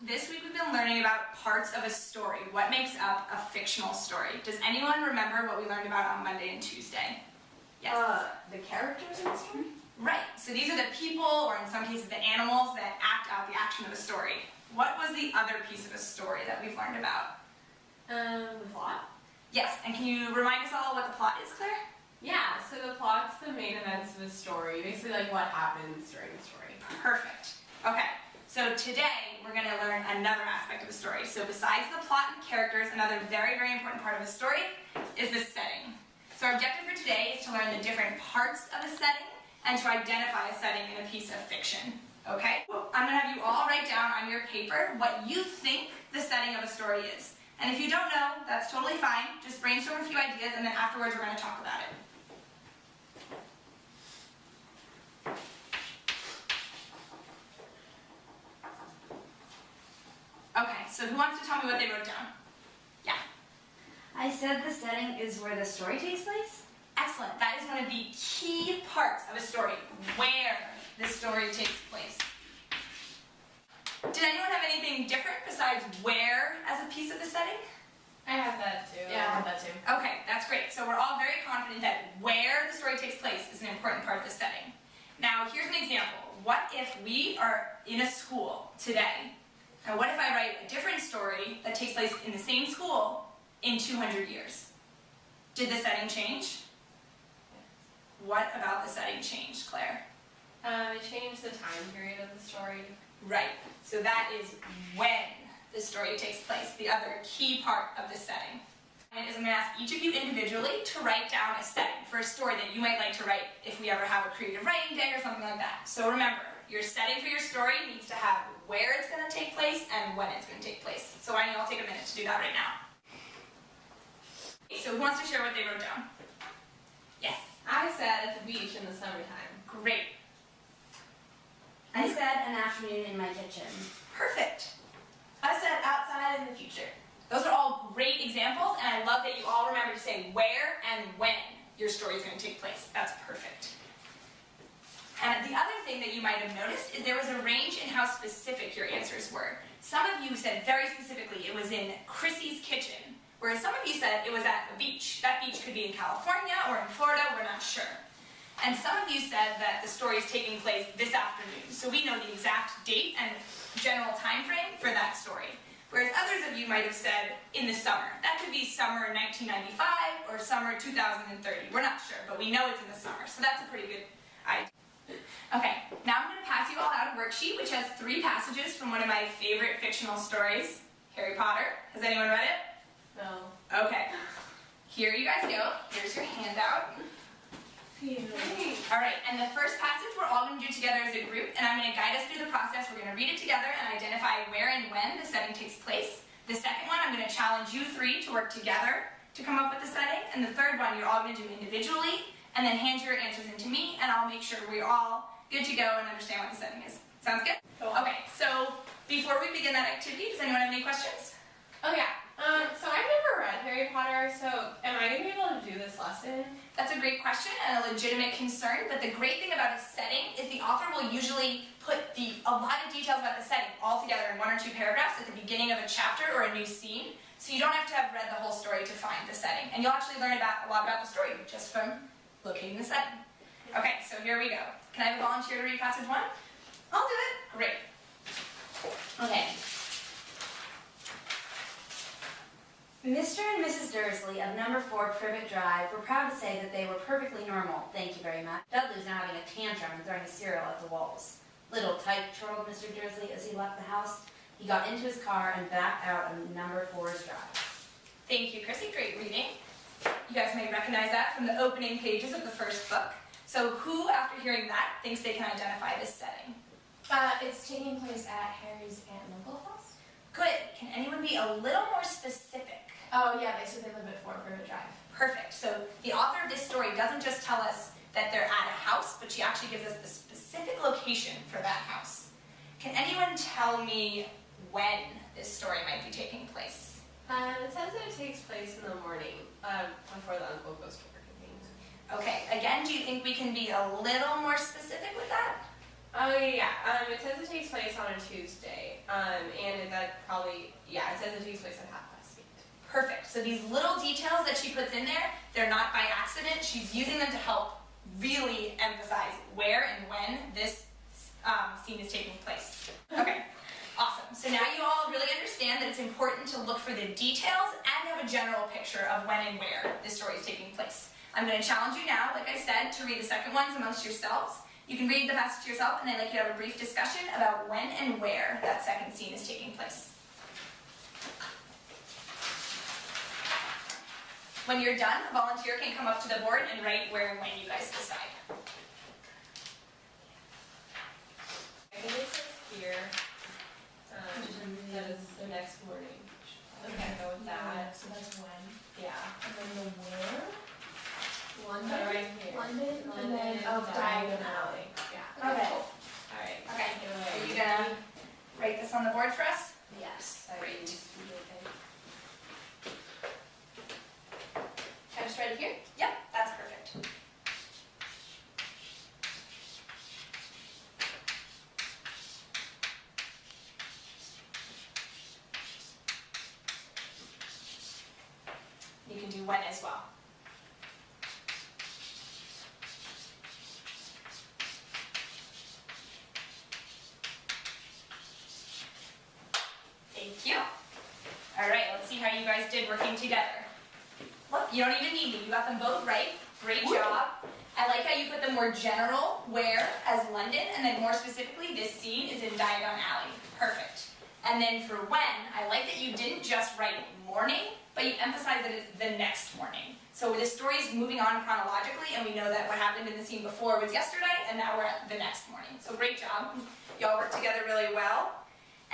This week we've been learning about parts of a story. What makes up a fictional story? Does anyone remember what we learned about on Monday and Tuesday? Yes? The characters in the story? Right. So these are the people, or in some cases the animals, that act out the action of a story. What was the other piece of a story that we've learned about? The plot? Yes, and can you remind us all what the plot is, Claire? Yeah, so the plot's the main events of a story, basically like what happens during the story. Perfect. Okay, so today we're going to learn another aspect of the story. So besides the plot and characters, another very, very important part of a story is the setting. So our objective for today is to learn the different parts of a setting and to identify a setting in a piece of fiction. Okay? I'm going to have you all write down on your paper what you think the setting of a story is. And if you don't know, that's totally fine. Just brainstorm a few ideas and then afterwards we're going to talk about it. Okay, so who wants to tell me what they wrote down? Yeah. I said the setting is where the story takes place. Excellent. That is one of the key parts of a story, where the story takes place. Did anyone have anything different besides where as a piece of the setting? I have that too. Yeah, I have that too. Okay, that's great. So we're all very confident that where the story takes place is an important part of the setting. Now, here's an example. What if we are in a school today, and what if I write a different story that takes place in the same school in 200 years? Did the setting change? What about the setting changed, Claire? It changed the time period of the story. Right, so that is when the story takes place, the other key part of the setting. And I'm going to ask each of you individually to write down a setting for a story that you might like to write if we ever have a creative writing day or something like that. So remember, your setting for your story needs to have where it's going to take place and when it's going to take place. So why don't you all take a minute to do that right now. So who wants to share what they wrote down? Yes. I said at the beach in the summertime. Great. I said an afternoon in my kitchen. Perfect. I said outside in the future. Those are all great examples, and I love that you all remember to say where and when your story is going to take place. That's perfect. And the other thing that you might have noticed is there was a range in how specific your answers were. Some of you said very specifically it was in Chrissy's kitchen, whereas some of you said it was at a beach. That beach could be in California or in Florida, we're not sure. And some of you said that the story is taking place this afternoon, so we know the exact date and general time frame for that story. Whereas others of you might have said in the summer. That could be summer 1995 or summer 2030. We're not sure, but we know it's in the summer, so that's a pretty good idea. Okay, now I'm going to pass you all out a worksheet which has 3 passages from one of my favorite fictional stories, Harry Potter. Has anyone read it? No. Okay. Here you guys go. Here's your handout. All right, and the first passage we're all going to do together as a group, and I'm going to guide us through the process. We're going to read it together and identify where and when the setting takes place. The second one, I'm going to challenge you 3 to work together to come up with the setting, and the third one, you're all going to do individually, and then hand your answers in to me, and I'll make sure we're all good to go and understand what the setting is. Sounds good? Cool. Okay, so before we begin that activity, does anyone have any questions? Oh yeah. So I've never read Harry Potter, so am I going to be able to do this lesson? That's a great question and a legitimate concern, but the great thing about a setting is the author will usually put a lot of details about the setting all together in 1 or 2 paragraphs at the beginning of a chapter or a new scene, so you don't have to have read the whole story to find the setting. And you'll actually learn a lot about the story just from locating the setting. Okay, so here we go. Can I have a volunteer to read passage 1? I'll do it. Great. Okay. Mr. and Mrs. Dursley of number 4 Privet Drive were proud to say that they were perfectly normal, thank you very much. Dudley's now having a tantrum and throwing cereal at the walls. Little tyke, chortled Mr. Dursley as he left the house. He got into his car and backed out on number 4's drive. Thank you, Chrissy. Great reading. You guys may recognize that from the opening pages of the first book. So who, after hearing that, thinks they can identify this setting? It's taking place at Harry's aunt and uncle's house. Good. Can anyone be a little more specific? Oh yeah, they said they live at 4 Privet Drive. Perfect. So the author of this story doesn't just tell us that they're at a house, but she actually gives us the specific location for that house. Can anyone tell me when this story might be taking place? It says that it takes place in the morning, before the uncle goes to work and things. Okay, again, do you think we can be a little more specific with that? Oh yeah. It says it takes place on a Tuesday. And that probably it says it takes place at 8:30. Perfect. So these little details that she puts in there, they're not by accident. She's using them to help really emphasize where and when this scene is taking place. Okay, awesome. So now you all really understand that it's important to look for the details and have a general picture of when and where this story is taking place. I'm going to challenge you now, like I said, to read the second ones amongst yourselves. You can read the passage yourself, and I'd like you to have a brief discussion about when and where that second scene is taking place. When you're done, a volunteer can come up to the board and write where and when you guys decide. I think it says here. That is the next morning. Okay, go with that. So that's when. Yeah. And then the where? London. London. Right here. London. And London, then Diagon Diagon Alley. Yeah. Okay. Cool. All right. Okay. Are you gonna write this on the board for us? Yes. Great. Can I just write it here? Yep, that's perfect. You can do when as well. Thank you. All right, let's see how you guys did working together. Look, you don't even need me. You got them both right. Great job. I like how you put the more general where as London, and then more specifically, this scene is in Diagon Alley. Perfect. And then for when, I like that you didn't just write morning, but you emphasize that it's the next morning. So the story is moving on chronologically, and we know that what happened in the scene before was yesterday, and now we're at the next morning. So great job. Y'all worked together really well.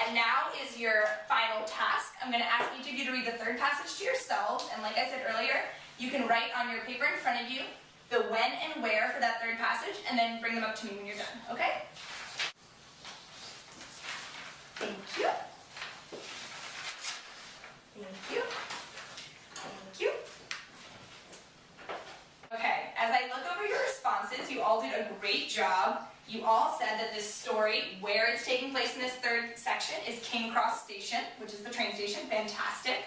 And now is your final task. I'm going to ask each of you to read the third passage to yourselves. And like I said earlier, you can write on your paper in front of you the when and where for that third passage, and then bring them up to me when you're done, okay? Thank you. Thank you. Thank you. Okay, as I look over your responses, you all did a great job. You all said that this story, where it's taking place in this third section, is King Cross Station, which is the train station. Fantastic.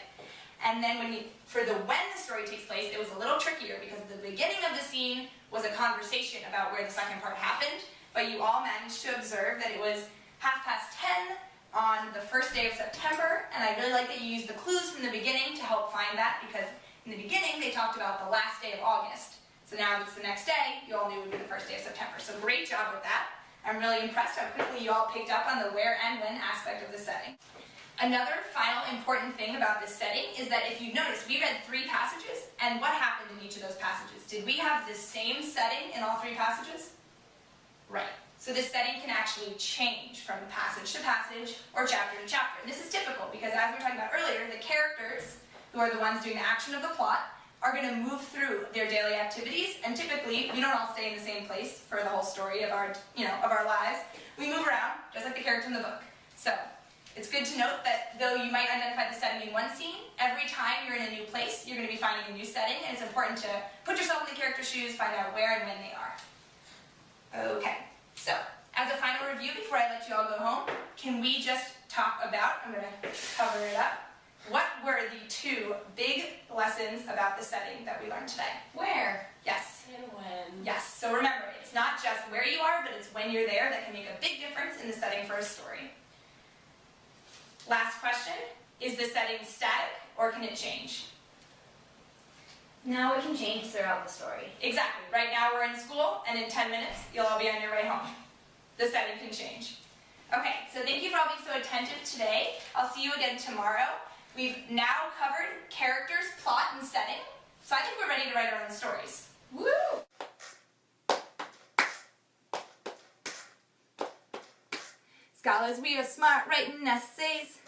And then for when the story takes place, it was a little trickier because the beginning of the scene was a conversation about where the second part happened, but you all managed to observe that it was 10:30 on the first day of September, and I really like that you used the clues from the beginning to help find that, because in the beginning they talked about the last day of August. So now if it's the next day, you all knew it would be the first day of September. So great job with that. I'm really impressed how quickly you all picked up on the where and when aspect of the setting. Another final important thing about this setting is that if you notice, we read 3 passages, and what happened in each of those passages? Did we have the same setting in all 3 passages? Right. So this setting can actually change from passage to passage or chapter to chapter. And this is typical because, as we were talking about earlier, the characters, who are the ones doing the action of the plot, are going to move through their daily activities, and typically we don't all stay in the same place for the whole story of our lives. We move around, just like the character in the book. So it's good to note that though you might identify the setting in one scene, every time you're in a new place, you're going to be finding a new setting, and it's important to put yourself in the character's shoes, find out where and when they are. Okay, so as a final review before I let you all go home, can we just talk about, I'm going to cover it up, what were the 2 big lessons about the setting that we learned today? Where? Yes. And when? Yes. So remember, it's not just where you are, but it's when you're there that can make a big difference in the setting for a story. Last question, is the setting static or can it change? No, it can change throughout the story. Exactly. Right now we're in school, and in 10 minutes, you'll all be on your way home. The setting can change. Okay, so thank you for all being so attentive today. I'll see you again tomorrow. We've now covered characters, plot, and setting, so I think we're ready to write our own stories. Woo! Scholars, we are smart writing essays,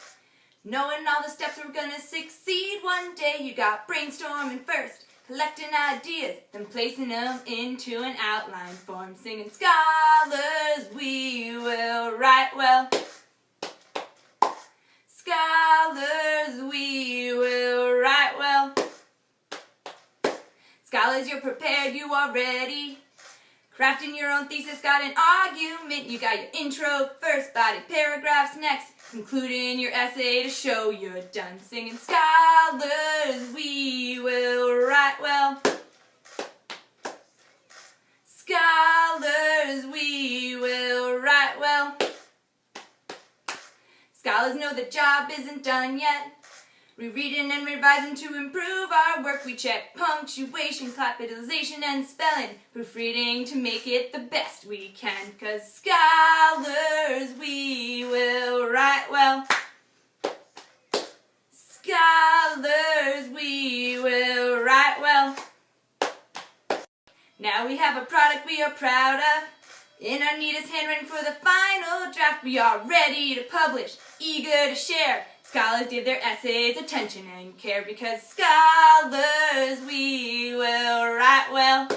knowing all the steps we're gonna succeed one day. You got brainstorming first, collecting ideas, then placing them into an outline form. Singing, scholars, we will write well. Scholars, we will write well. Scholars, you're prepared, you are ready. Crafting your own thesis, got an argument. You got your intro first, body paragraphs next. Concluding your essay to show you're done singing. Scholars, we will write well. Scholars, we will write well. Scholars know the job isn't done yet. Rereading and revising to improve our work. We check punctuation, capitalization, and spelling. Proofreading to make it the best we can. 'Cause scholars, we will write well. Scholars, we will write well. Now we have a product we are proud of. In our neatest handwriting for the final draft. We are ready to publish, eager to share. Scholars give their essays attention and care. Because scholars, we will write well.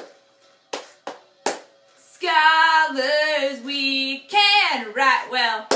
Scholars, we can write well.